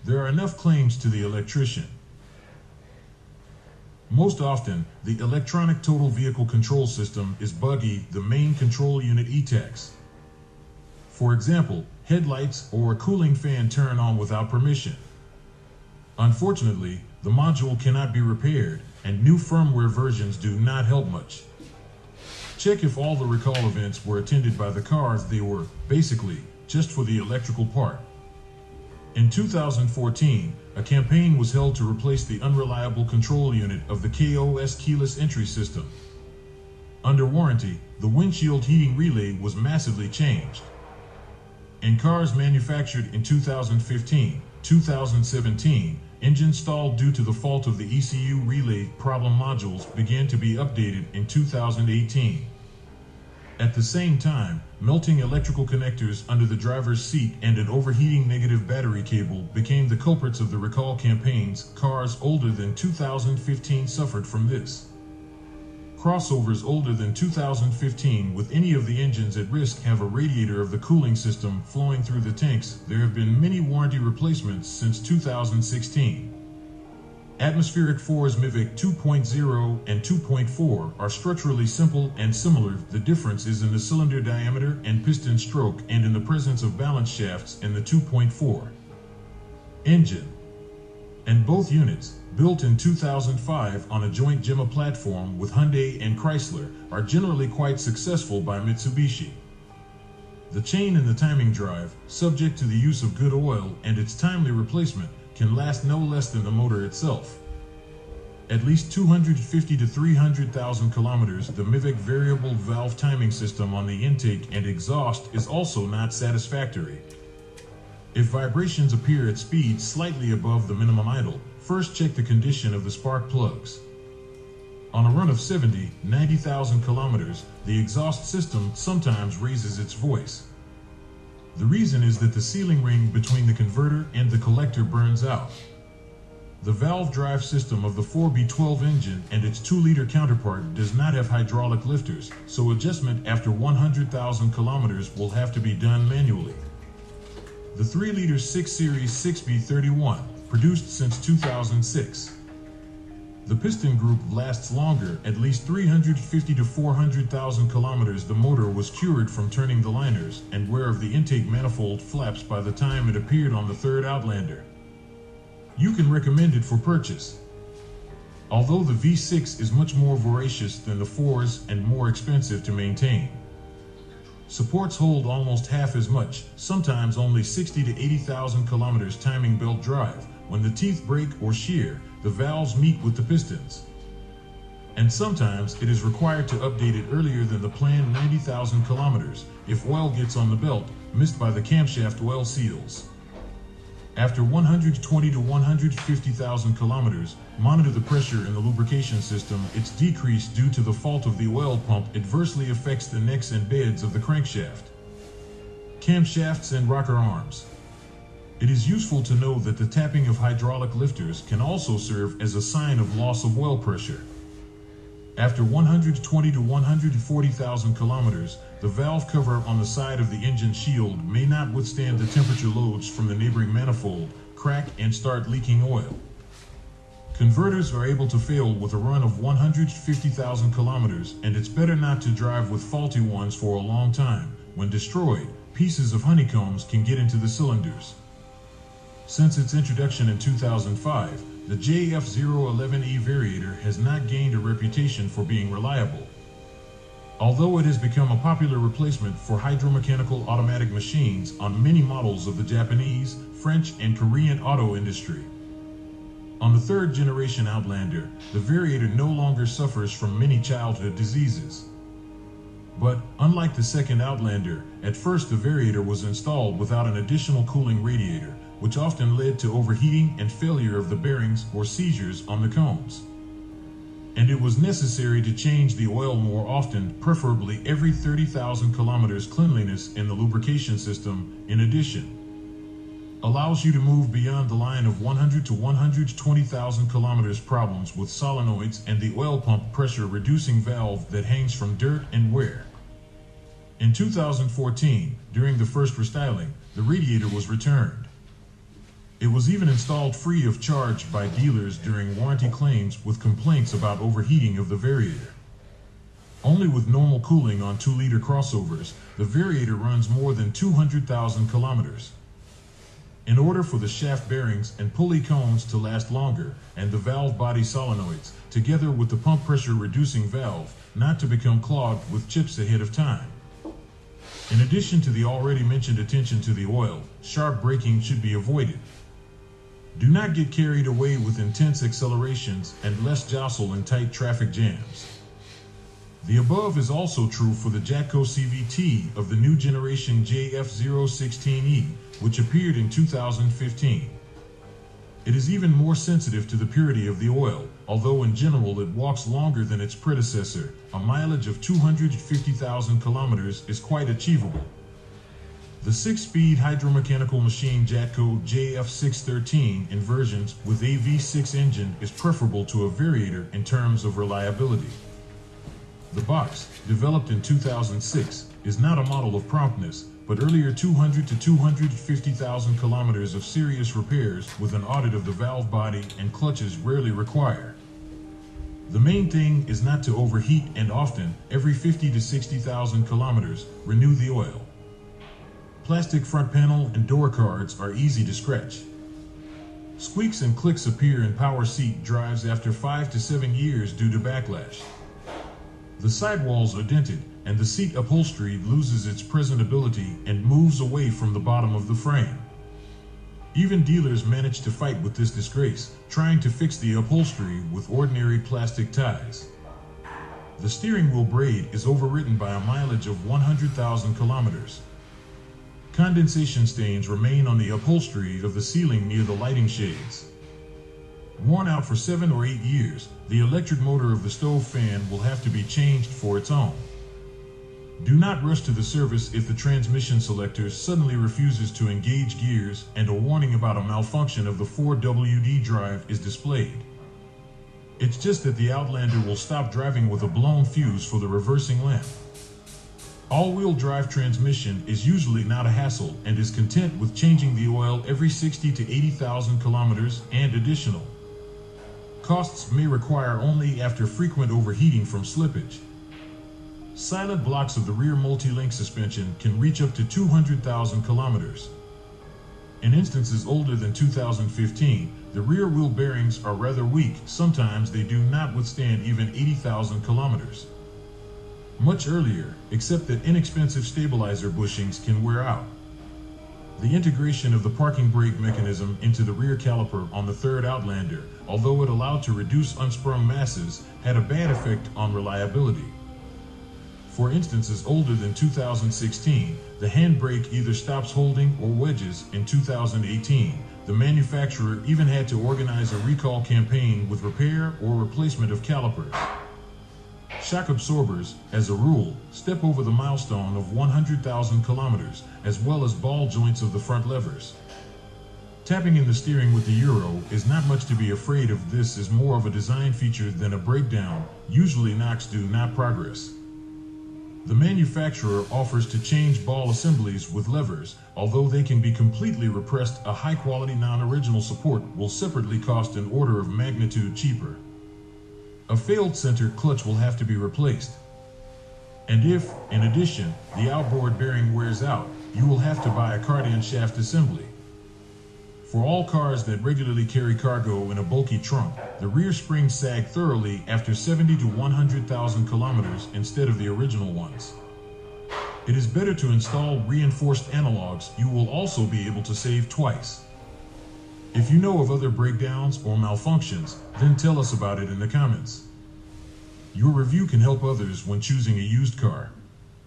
there are enough claims to the electrician. Most often, the electronic total vehicle control system is buggy, the main control unit ETACs. For example, headlights or a cooling fan turn on without permission. Unfortunately, the module cannot be repaired, and new firmware versions do not help much. Check if all the recall events were attended by the cars they were, basically, just for the electrical part. In 2014, a campaign was held to replace the unreliable control unit of the KOS keyless entry system. Under warranty, the windshield heating relay was massively changed. In cars manufactured in 2015, 2017, engines stalled due to the fault of the ECU relay problem modules began to be updated in 2018. At the same time, melting electrical connectors under the driver's seat and an overheating negative battery cable became the culprits of the recall campaigns. Cars older than 2015 suffered from this. Crossovers older than 2015 with any of the engines at risk have a radiator of the cooling system flowing through the tanks. There have been many warranty replacements since 2016. Atmospheric 4's MIVIC 2.0 and 2.4 are structurally simple and similar. The difference is in the cylinder diameter and piston stroke and in the presence of balance shafts in the 2.4 engine. And both units, built in 2005 on a joint GEMA platform with Hyundai and Chrysler, are generally quite successful by Mitsubishi. The chain and the timing drive, subject to the use of good oil and its timely replacement, can last no less than the motor itself. At least 250 to 300,000 kilometers. The MIVIC variable valve timing system on the intake and exhaust is also not satisfactory. If vibrations appear at speeds slightly above the minimum idle, first check the condition of the spark plugs. On a run of 70-90,000 kilometers, the exhaust system sometimes raises its voice. The reason is that the sealing ring between the converter and the collector burns out. The valve drive system of the 4B12 engine and its 2-liter counterpart does not have hydraulic lifters, so adjustment after 100,000 kilometers will have to be done manually. The 3-liter 6 Series 6B31, produced since 2006. The piston group lasts longer, at least 350 to 400,000 kilometers. The motor was cured from turning the liners and wear of the intake manifold flaps by the time it appeared on the third Outlander. You can recommend it for purchase. Although the V6 is much more voracious than the 4s and more expensive to maintain. Supports hold almost half as much, sometimes only 60 to 80,000 kilometers. Timing belt drive. When the teeth break or shear, the valves meet with the pistons. And sometimes it is required to update it earlier than the planned 90,000 kilometers if oil gets on the belt, missed by the camshaft oil seals. After 120 to 150,000 kilometers, monitor the pressure in the lubrication system. Its decrease due to the fault of the oil pump adversely affects the necks and beds of the crankshaft, camshafts and rocker arms. It is useful to know that the tapping of hydraulic lifters can also serve as a sign of loss of oil pressure. After 120 to 140,000 kilometers, the valve cover on the side of the engine shield may not withstand the temperature loads from the neighboring manifold, crack and start leaking oil. Converters are able to fail with a run of 150,000 kilometers, and it's better not to drive with faulty ones for a long time. When destroyed, pieces of honeycombs can get into the cylinders. Since its introduction in 2005, the JF011E variator has not gained a reputation for being reliable. Although it has become a popular replacement for hydromechanical automatic machines on many models of the Japanese, French, and Korean auto industry. On the third generation Outlander, the variator no longer suffers from many childhood diseases. But, unlike the second Outlander, at first the variator was installed without an additional cooling radiator, which often led to overheating and failure of the bearings or seizures on the combs. And it was necessary to change the oil more often, preferably every 30,000 kilometers. Cleanliness in the lubrication system, in addition, allows you to move beyond the line of 100 to 120,000 kilometers. Problems with solenoids and the oil pump pressure reducing valve that hangs from dirt and wear. In 2014, during the first restyling, the radiator was returned. It was even installed free of charge by dealers during warranty claims with complaints about overheating of the variator. Only with normal cooling on 2-liter crossovers, the variator runs more than 200,000 kilometers. In order for the shaft bearings and pulley cones to last longer, and the valve body solenoids, together with the pump pressure reducing valve, not to become clogged with chips ahead of time. In addition to the already mentioned attention to the oil, sharp braking should be avoided. Do not get carried away with intense accelerations and less jostle in tight traffic jams. The above is also true for the Jatco CVT of the new generation JF016E, which appeared in 2015. It is even more sensitive to the purity of the oil, although in general it walks longer than its predecessor. A mileage of 250,000 kilometers is quite achievable. The 6-speed hydromechanical machine Jatco JF613 in versions with a V6 engine is preferable to a variator in terms of reliability. The box, developed in 2006, is not a model of promptness, but earlier 200 to 250,000 kilometers of serious repairs with an audit of the valve body and clutches rarely require. The main thing is not to overheat and often, every 50 to 60,000 kilometers, renew the oil. Plastic front panel and door cards are easy to scratch. Squeaks and clicks appear in power seat drives after 5 to 7 years due to backlash. The sidewalls are dented, and the seat upholstery loses its presentability and moves away from the bottom of the frame. Even dealers manage to fight with this disgrace, trying to fix the upholstery with ordinary plastic ties. The steering wheel braid is overwritten by a mileage of 100,000 kilometers. Condensation stains remain on the upholstery of the ceiling near the lighting shades. Worn out for 7 or 8 years, the electric motor of the stove fan will have to be changed for its own. Do not rush to the service if the transmission selector suddenly refuses to engage gears and a warning about a malfunction of the 4WD drive is displayed. It's just that the Outlander will stop driving with a blown fuse for the reversing lamp. All-wheel drive transmission is usually not a hassle and is content with changing the oil every 60 to 80,000 kilometers and additional. Costs may require only after frequent overheating from slippage. Silent blocks of the rear multi-link suspension can reach up to 200,000 kilometers. In instances older than 2015, the rear wheel bearings are rather weak. Sometimes they do not withstand even 80,000 kilometers. Much earlier, except that inexpensive stabilizer bushings can wear out. The integration of the parking brake mechanism into the rear caliper on the third Outlander, although it allowed to reduce unsprung masses, had a bad effect on reliability. For instances older than 2016, the handbrake either stops holding or wedges. In 2018, the manufacturer even had to organize a recall campaign with repair or replacement of calipers. Shock absorbers, as a rule, step over the milestone of 100,000 kilometers, as well as ball joints of the front levers. Tapping in the steering with the Euro is not much to be afraid of. This is more of a design feature than a breakdown. Usually knocks do not progress. The manufacturer offers to change ball assemblies with levers, although they can be completely repressed. A high-quality non-original support will separately cost an order of magnitude cheaper. A failed center clutch will have to be replaced. And if, in addition, the outboard bearing wears out, you will have to buy a cardan shaft assembly. For all cars that regularly carry cargo in a bulky trunk, the rear springs sag thoroughly after 70 to 100,000 kilometers instead of the original ones. It is better to install reinforced analogs. You will also be able to save twice. If you know of other breakdowns or malfunctions, then tell us about it in the comments. Your review can help others when choosing a used car.